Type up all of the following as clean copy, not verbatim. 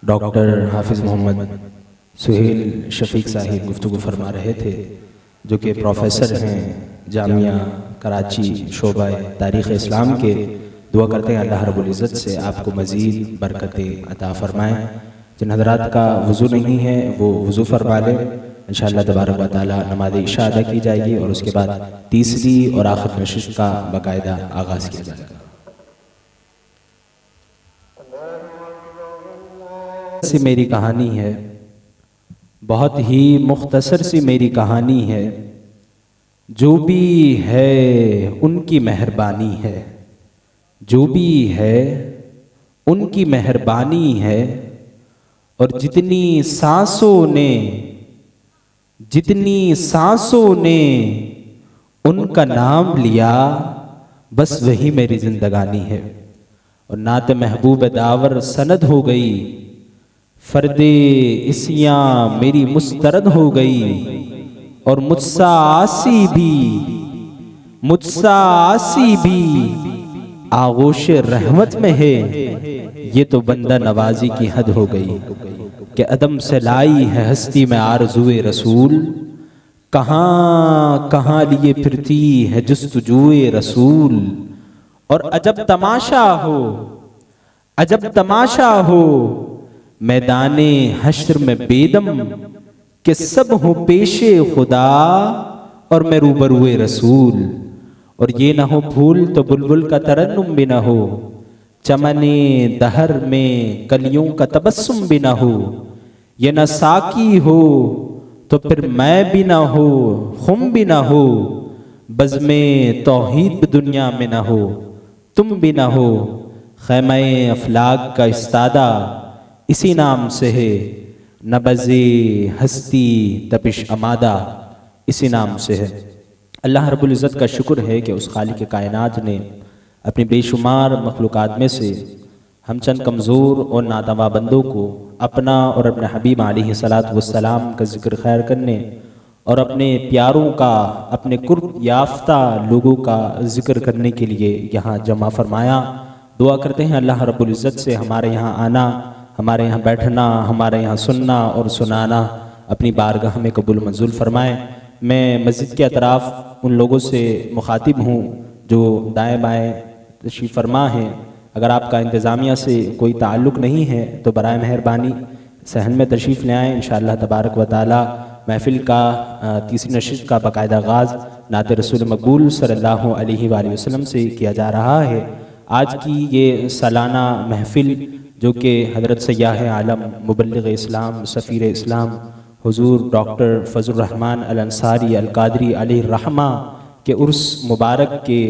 Doctor حافظ محمد سہیل شفیق صاحب گفتگو فرما رہے تھے، جو کہ پروفیسر ہیں جامعہ کراچی شعبہ تاریخ اسلام کے۔ دعا کرتے ہیں اللہ رب العزت سے آپ کو مزید برکتیں عطا فرمائیں۔ جن حضرات کا وضو نہیں ہے وہ وضو فرما لیں، انشاءاللہ تبارک و تعالی نماز عشاء ادا کی جائے گی اور اس کے بعد تیسری اور آخر نشست کا باقاعدہ آغاز کیا جائے گا۔ سی میری کہانی ہے، بہت ہی مختصر سی میری کہانی ہے، جو بھی ہے ان کی مہربانی ہے، جو بھی ہے ان کی مہربانی ہے، اور جتنی سانسوں نے ان کا نام لیا، بس وہی میری زندگانی ہے۔ اور نعت محبوب داور سند ہو گئی، فرد اسیاں میری مسترد ہو گئی، اور مجھ سا آسی بھی آغوش رحمت میں ہے، یہ تو بندہ نوازی کی حد ہو گئی کہ عدم سے لائی ہے ہستی میں آرزوئے رسول، کہاں کہاں لیے پھرتی ہے جستجوئے رسول۔ اور عجب تماشا ہو میدان حشر میں بیدم، کہ سب ہوں پیش خدا اور میں روبروئے رسول۔ اور یہ نہ ہو پھول تو بلبل کا ترنم بھی نہ ہو، چمن دہر میں کلیوں کا تبسم بھی نہ ہو، یہ نہ ساقی ہو تو پھر میں بھی نہ ہو، خم بھی نہ ہو، بزم توحید بھی دنیا میں نہ ہو، تم بھی نہ ہو، خیمہ افلاک کا استادہ اسی نام سے ہے، نبض ہستی تپش امادہ اسی نام سے ہے۔ اللہ رب العزت کا شکر ہے کہ اس خالق کائنات نے اپنی بے شمار مخلوقات میں سے ہم چند کمزور اور نادوا بندوں کو اپنا اور اپنے حبیب علیہ السلام کا ذکر خیر کرنے اور اپنے پیاروں کا، اپنے قرب یافتہ لوگوں کا ذکر کرنے کے لیے یہاں جمع فرمایا۔ دعا کرتے ہیں اللہ رب العزت سے ہمارے یہاں آنا، ہمارے یہاں بیٹھنا، ہمارے یہاں سننا اور سنانا اپنی بارگاہ میں قبول منظور فرمائے۔ میں مسجد کے اطراف ان لوگوں سے مخاطب ہوں جو دائیں بائیں تشریف فرما ہیں، اگر آپ کا انتظامیہ سے کوئی تعلق نہیں ہے تو برائے مہربانی صحن میں تشریف لے آئیں۔ انشاءاللہ تبارک و تعالی محفل کا تیسری نشست کا باقاعدہ آغاز نعت رسول مقبول صلی اللہ علیہ وآلہ وسلم سے کیا جا رہا ہے۔ آج کی یہ سالانہ محفل جو کہ حضرت سیاح عالم مبلغ اسلام سفیر اسلام حضور ڈاکٹر فضل الرحمن الانصاری القادری علیہ الرحمہ کے عرس مبارک کے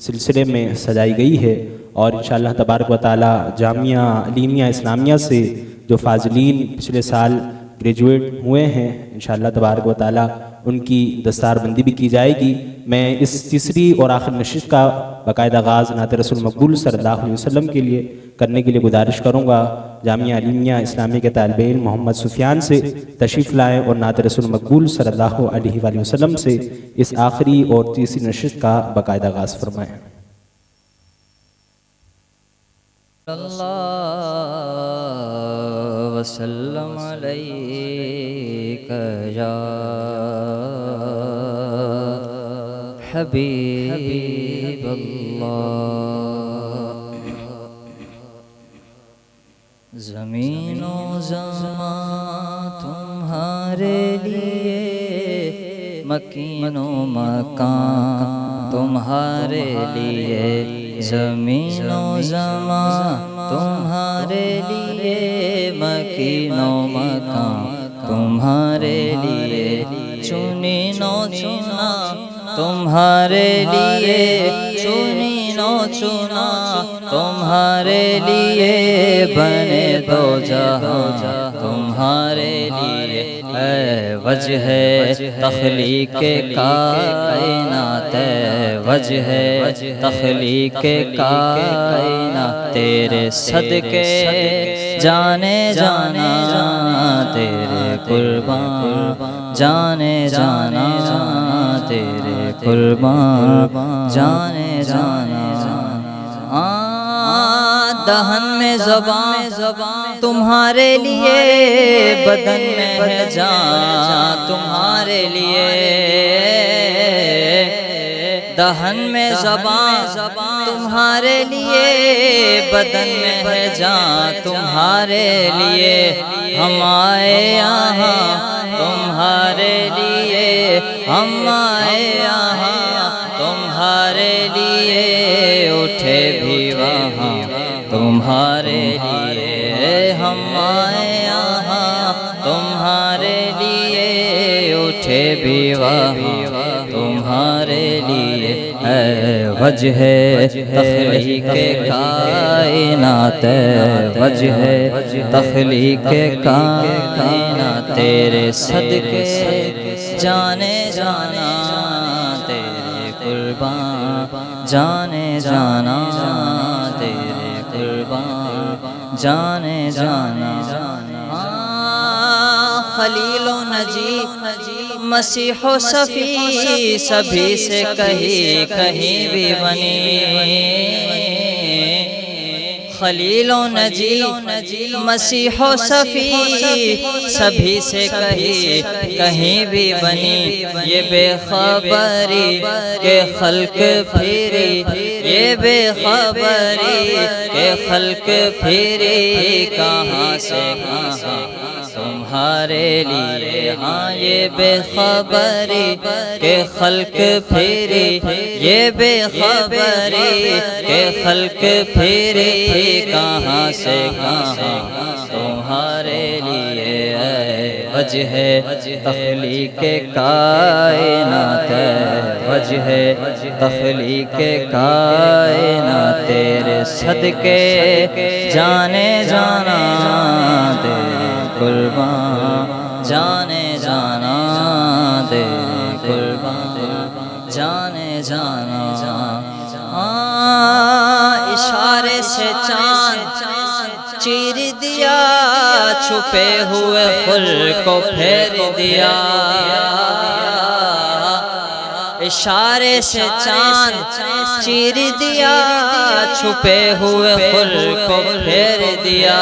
سلسلے میں سجائی گئی ہے، اور انشاءاللہ تبارک و تعالی جامعہ علیمیہ اسلامیہ سے جو فاضلین پچھلے سال گریجویٹ ہوئے ہیں، انشاءاللہ تبارک و تعالی ان کی دستار بندی بھی کی جائے گی۔ میں اس تیسری اور آخر نشست کا باقاعدہ آغاز نعت رسول مقبول صلی اللہ علیہ وسلم کے لیے کرنے کے لیے گزارش کروں گا۔ جامعہ علیمیہ اسلامی کے طالب علم محمد سفیان سے تشریف لائیں اور نعت رسول مقبول صلی اللہ علیہ وآلہ وسلم سے اس آخری اور تیسری نشست کا باقاعدہ آغاز فرمائیں۔ اللہ وسلم علیک یا حبیب اللہ۔ زمین و زمان تمہارے لیے، مکین و مکان تمہارے لیے، زمین و زمان تمہارے لیے، مکین و مکان تمہارے لیے، چنی نو چنا تمہارے لیے، چنی نو چنا تمہارے لیے، بنے دو جہاں تمہارے لیے، اے وجہ تخلیق کائنات، اے وجہ تخلیق کائنات، تیرے صدقے جانے جانا، تیرے قربان جانے جانا، تیرے قربان جانے جانا۔ دہن میں زبان تمہارے لیے، بدن میں ہے جان تمہارے لیے، دہن میں زبان تمہارے لیے، بدن میں ہے جان تمہارے لیے، ہم آئے یہاں تمہارے لیے، ہم آئے یہاں تمہارے لیے، اٹھے بھی وہاں تمہارے لیے، ہم آئے یہاں تمہارے لیے، اٹھے بھی وہاں تمہارے لیے، اے وجہ تخلیق کائنات، وجہ تخلیق کائنات، تیرے صدقے جانے جانا، تیرے قربان جانے جانا، تیرے قربان جانے جانا، خلیل و نجی مسیح و صفی سبھی سے کہیں بھی بنی، خلیل و نجی مسیح و صفی سبھی سے کہیں بھی بنی، یہ بے خبری کہ خلق پھری، یہ بے خبری کہ خلق پھری، کہاں سے کہاں تمہارے لیے، ہاں یہ بے خبری کہ خلق پھری، یہ بے خبری کہ خلق پھری، کہاں سے کہاں تمہارے لیے، اے وجہ تخلیق کائنات، وجہ تخلیق کائنات، تیرے صدقے جانے جانا، تیرے قربان جانے جانا، تیرے قربان جانے جانا، اشارے سے چاند چیر دیا، چھپے ہوئے پھول کو پھیر دیا، اشارے سے چاند چیر دیا، چھپے ہوئے پھول کو پھیر دیا،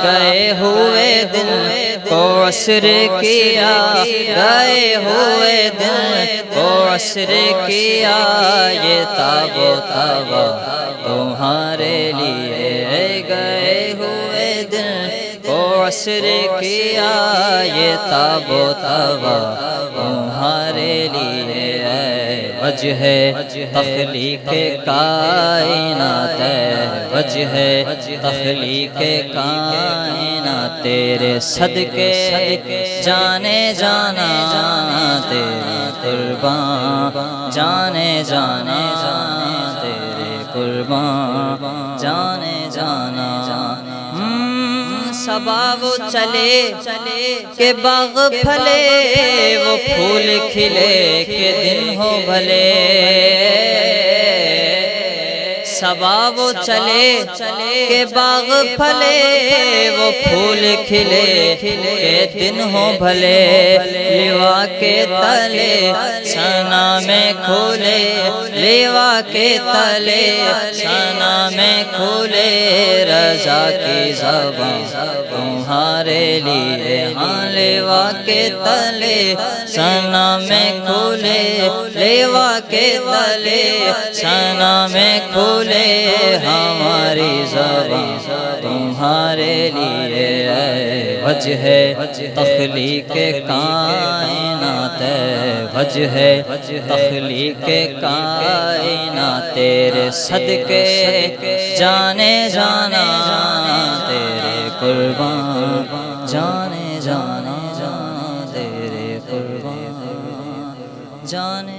گئے ہوئے دن کو عصر کیا، گئے ہوئے دن کو عصر کیا، یہ تاب و تابا تمہارے لیے، گئے ہوئے دن کو عصر کیا، یہ تاب و تابا تمہارے لیے، وجہ تخلیق کائنات، وجہ تخلیق کائنات، تیرے صدقے جانے جانا، تیرے قربان جانے جانا، تیرے قربان جانے جانا، صبا وہ چلے کہ باغ پھلے، وہ پھول کھلے کہ دن ہو بھلے، صبا وہ چلے کہ باغ پھلے، وہ پھول کھلے کہ دن ہو بھلے، لیوا کے تلے ثنا میں کھولے، لیوا کے تلے ثنا میں کھولے، رضا کی زبان تمہارے لیے، ہاں لیوا کے تلے ثنا میں کھولے، لیوا کے تلے ثنا میں کھولے، ہماری زبان تمہارے لیے، وجہ تخلیق کائنات، وجہ تخلیق کائنات، تیرے صدقے جانے جانا، تیرے قربان جانے جانا، تیرے قربان جانے